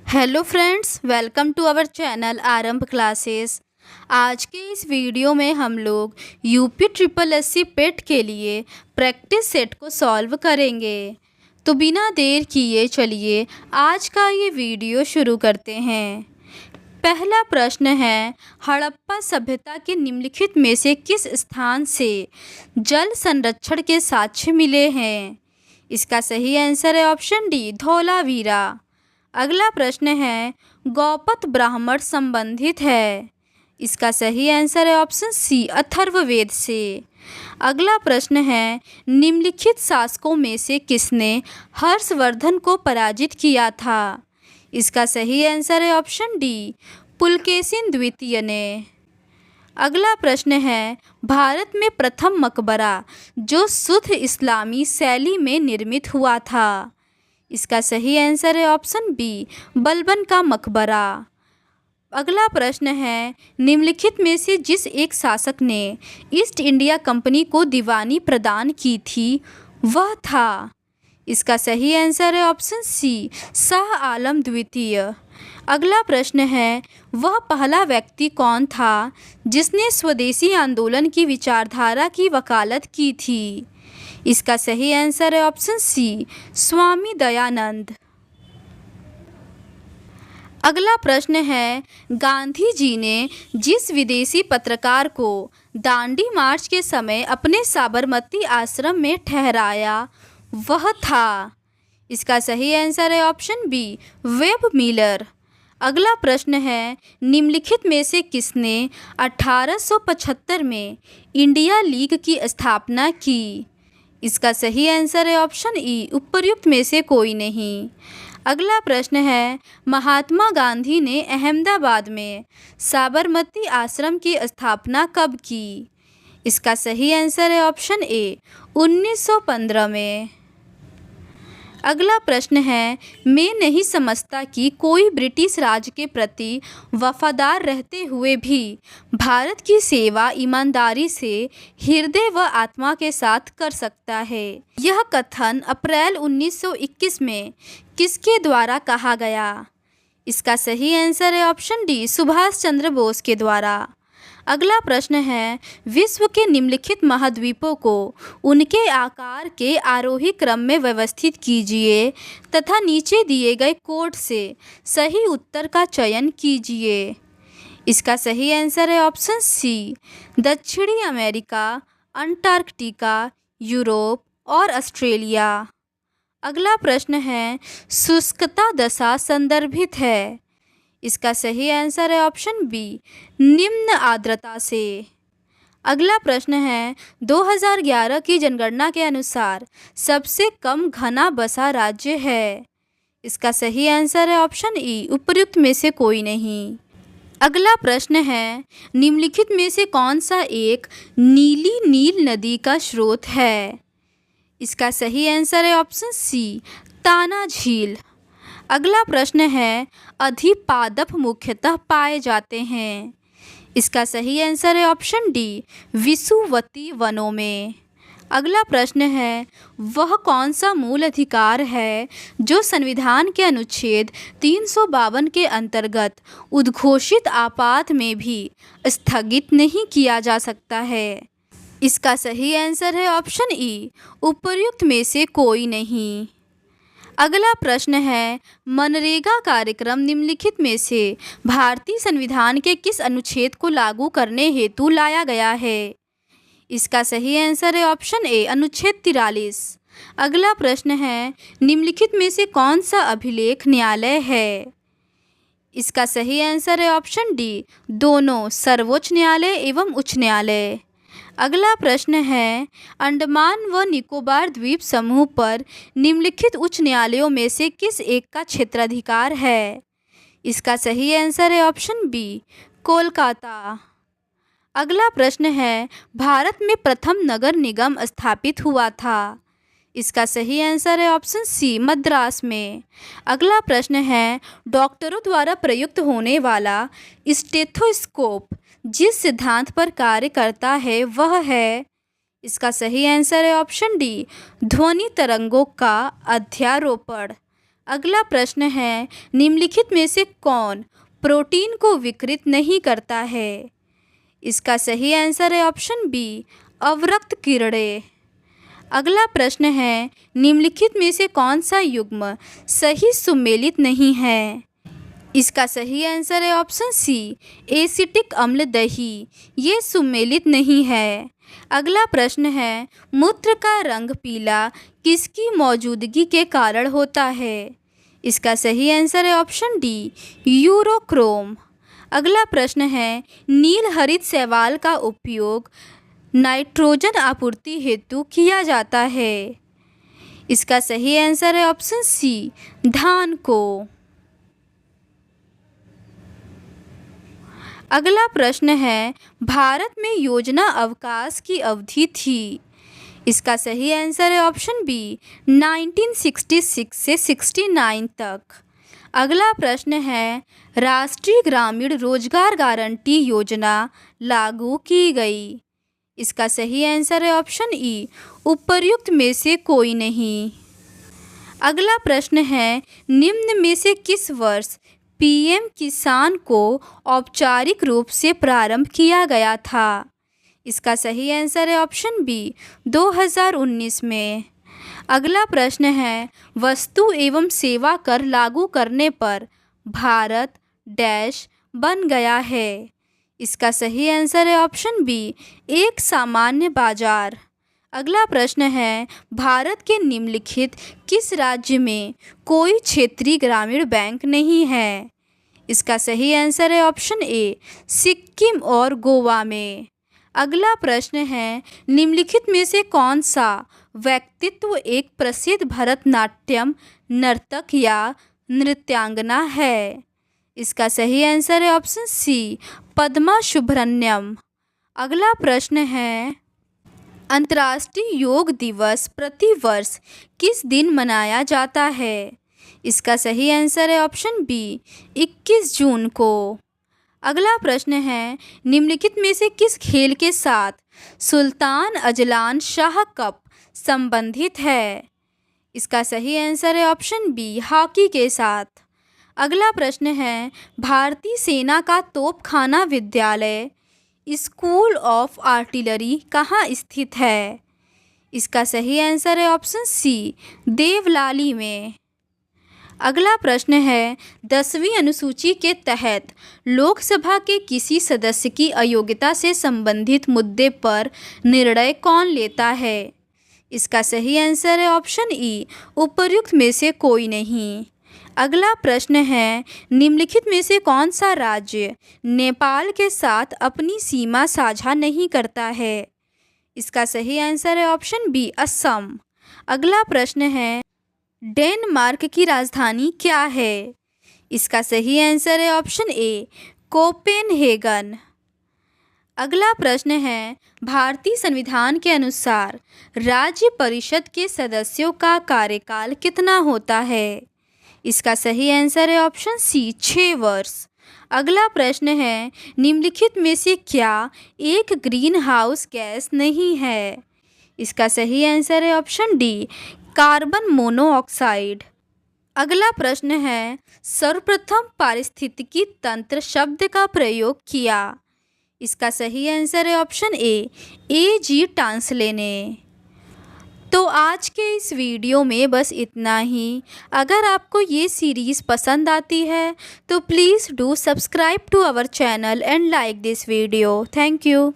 Hello friends, welcome to our channel Aarambh classes. आज के इस वीडियो में हम लोग यूपी ट्रिपल एससी पेट के लिए प्रैक्टिस सेट को सॉल्व करेंगे। तो बिना देर किए चलिए आज का ये वीडियो शुरू करते हैं। पहला प्रश्न है, हड़प्पा सभ्यता के निम्नलिखित में से किस स्थान से जल संरक्षण के साक्ष्य मिले हैं? इसका सही आंसर है ऑप्शन डी, धौलावीरा। अगला प्रश्न है, गौपत ब्राह्मण संबंधित है? इसका सही आंसर है ऑप्शन सी, अथर्ववेद से। अगला प्रश्न है, निम्नलिखित शासकों में से किसने हर्षवर्धन को पराजित किया था? इसका सही आंसर है ऑप्शन डी, पुलकेशिन द्वितीय ने। अगला प्रश्न है, भारत में प्रथम मकबरा जो शुद्ध इस्लामी शैली में निर्मित हुआ था? इसका सही आंसर है ऑप्शन बी, बलबन का मकबरा। अगला प्रश्न है, निम्नलिखित में से जिस एक शासक ने ईस्ट इंडिया कंपनी को दीवानी प्रदान की थी वह था? इसका सही आंसर है ऑप्शन सी, शाह आलम द्वितीय। अगला प्रश्न है, वह पहला व्यक्ति कौन था जिसने स्वदेशी आंदोलन की विचारधारा की वकालत की थी? इसका सही आंसर है ऑप्शन सी, स्वामी दयानंद। अगला प्रश्न है, गांधी जी ने जिस विदेशी पत्रकार को दांडी मार्च के समय अपने साबरमती आश्रम में ठहराया वह था? इसका सही आंसर है ऑप्शन बी, वेब मिलर। अगला प्रश्न है, निम्नलिखित में से किसने 1875 में इंडिया लीग की स्थापना की? इसका सही आंसर है ऑप्शन ई, उपर्युक्त में से कोई नहीं। अगला प्रश्न है, महात्मा गांधी ने अहमदाबाद में साबरमती आश्रम की स्थापना कब की? इसका सही आंसर है ऑप्शन ए, 1915 में। अगला प्रश्न है, मैं नहीं समझता कि कोई ब्रिटिश राज के प्रति वफादार रहते हुए भी भारत की सेवा ईमानदारी से हृदय व आत्मा के साथ कर सकता है। यह कथन अप्रैल 1921 में किसके द्वारा कहा गया? इसका सही आंसर है ऑप्शन डी, सुभाष चंद्र बोस के द्वारा। अगला प्रश्न है, विश्व के निम्नलिखित महाद्वीपों को उनके आकार के आरोही क्रम में व्यवस्थित कीजिए तथा नीचे दिए गए कोड से सही उत्तर का चयन कीजिए। इसका सही आंसर है ऑप्शन सी, दक्षिणी अमेरिका, अंटार्कटिका, यूरोप और ऑस्ट्रेलिया। अगला प्रश्न है, शुष्कता दशा संदर्भित है? इसका सही आंसर है ऑप्शन बी, निम्न आर्द्रता से। अगला प्रश्न है, 2011 की जनगणना के अनुसार सबसे कम घना बसा राज्य है? इसका सही आंसर है ऑप्शन ई, उपर्युक्त में से कोई नहीं। अगला प्रश्न है, निम्नलिखित में से कौन सा एक नीली नील नदी का स्रोत है? इसका सही आंसर है ऑप्शन सी, ताना झील। अगला प्रश्न है, अधिपादप मुख्यतः पाए जाते हैं? इसका सही आंसर है ऑप्शन डी, विषुवतीय वनों में। अगला प्रश्न है, वह कौन सा मूल अधिकार है जो संविधान के अनुच्छेद 352 के अंतर्गत उद्घोषित आपात में भी स्थगित नहीं किया जा सकता है? इसका सही आंसर है ऑप्शन ई, उपर्युक्त में से कोई नहीं। अगला प्रश्न है, मनरेगा कार्यक्रम निम्नलिखित में से भारतीय संविधान के किस अनुच्छेद को लागू करने हेतु लाया गया है? इसका सही आंसर है ऑप्शन ए, अनुच्छेद 43। अगला प्रश्न है, निम्नलिखित में से कौन सा अभिलेख न्यायालय है? इसका सही आंसर है ऑप्शन डी, दोनों, सर्वोच्च न्यायालय एवं उच्च न्यायालय। अगला प्रश्न है, अंडमान व निकोबार द्वीप समूह पर निम्नलिखित उच्च न्यायालयों में से किस एक का क्षेत्राधिकार है? इसका सही आंसर है ऑप्शन बी, कोलकाता। अगला प्रश्न है, भारत में प्रथम नगर निगम स्थापित हुआ था? इसका सही आंसर है ऑप्शन सी, मद्रास में। अगला प्रश्न है, डॉक्टरों द्वारा प्रयुक्त होने वाला स्टेथोस्कोप जिस सिद्धांत पर कार्य करता है वह है? इसका सही आंसर है ऑप्शन डी, ध्वनि तरंगों का अध्यारोपण। अगला प्रश्न है, निम्नलिखित में से कौन प्रोटीन को विकृत नहीं करता है? इसका सही आंसर है ऑप्शन बी, अवरक्त किरणें। अगला प्रश्न है, निम्नलिखित में से कौन सा युग्म सही सुमेलित नहीं है? इसका सही आंसर है ऑप्शन सी, एसिटिक अम्ल दही, ये सुमेलित नहीं है। अगला प्रश्न है, मूत्र का रंग पीला किसकी मौजूदगी के कारण होता है? इसका सही आंसर है ऑप्शन डी, यूरोक्रोम। अगला प्रश्न है, नील हरित शैवाल का उपयोग नाइट्रोजन आपूर्ति हेतु किया जाता है। इसका सही आंसर है ऑप्शन सी, धान को। अगला प्रश्न है, भारत में योजना अवकाश की अवधि थी। इसका सही आंसर है ऑप्शन बी, 1966 से 69 तक। अगला प्रश्न है, राष्ट्रीय ग्रामीण रोजगार गारंटी योजना लागू की गई। इसका सही आंसर है ऑप्शन ई, उपर्युक्त में से कोई नहीं। अगला प्रश्न है, निम्न में से किस वर्ष पीएम किसान को औपचारिक रूप से प्रारंभ किया गया था? इसका सही आंसर है ऑप्शन बी, 2019 में। अगला प्रश्न है, वस्तु एवं सेवा कर लागू करने पर भारत डैश बन गया है। इसका सही आंसर है ऑप्शन बी, एक सामान्य बाजार। अगला प्रश्न है, भारत के निम्नलिखित किस राज्य में कोई क्षेत्रीय ग्रामीण बैंक नहीं है? इसका सही आंसर है ऑप्शन ए, सिक्किम और गोवा में। अगला प्रश्न है, निम्नलिखित में से कौन सा व्यक्तित्व एक प्रसिद्ध भरतनाट्यम नर्तक या नृत्यांगना है? इसका सही आंसर है ऑप्शन सी, पद्मा सुब्रह्मण्यम। अगला प्रश्न है, अंतर्राष्ट्रीय योग दिवस प्रतिवर्ष किस दिन मनाया जाता है? इसका सही आंसर है ऑप्शन बी, 21 जून को। अगला प्रश्न है, निम्नलिखित में से किस खेल के साथ सुल्तान अजलान शाह कप संबंधित है? इसका सही आंसर है ऑप्शन बी, हॉकी के साथ। अगला प्रश्न है, भारतीय सेना का तोपखाना विद्यालय स्कूल ऑफ आर्टिलरी कहाँ स्थित है? इसका सही आंसर है ऑप्शन सी, देवलाली में। अगला प्रश्न है, 10वीं अनुसूची के तहत लोकसभा के किसी सदस्य की अयोग्यता से संबंधित मुद्दे पर निर्णय कौन लेता है? इसका सही आंसर है ऑप्शन ई, उपर्युक्त में से कोई नहीं। अगला प्रश्न है, निम्नलिखित में से कौन सा राज्य नेपाल के साथ अपनी सीमा साझा नहीं करता है? इसका सही आंसर है ऑप्शन बी, असम। अगला प्रश्न है, डेनमार्क की राजधानी क्या है? इसका सही आंसर है ऑप्शन ए, कोपेनहेगन। अगला प्रश्न है, भारतीय संविधान के अनुसार राज्य परिषद के सदस्यों का कार्यकाल कितना होता है? इसका सही आंसर है ऑप्शन सी, 6 वर्ष। अगला प्रश्न है, निम्नलिखित में से क्या एक ग्रीन हाउस गैस नहीं है? इसका सही आंसर है ऑप्शन डी, कार्बन मोनोऑक्साइड। अगला प्रश्न है, सर्वप्रथम पारिस्थितिकी तंत्र शब्द का प्रयोग किया। इसका सही आंसर है ऑप्शन ए जी टांसले ने। तो आज के इस वीडियो में बस इतना ही। अगर आपको ये सीरीज़ पसंद आती है तो please do subscribe to our channel and like this video. Thank you.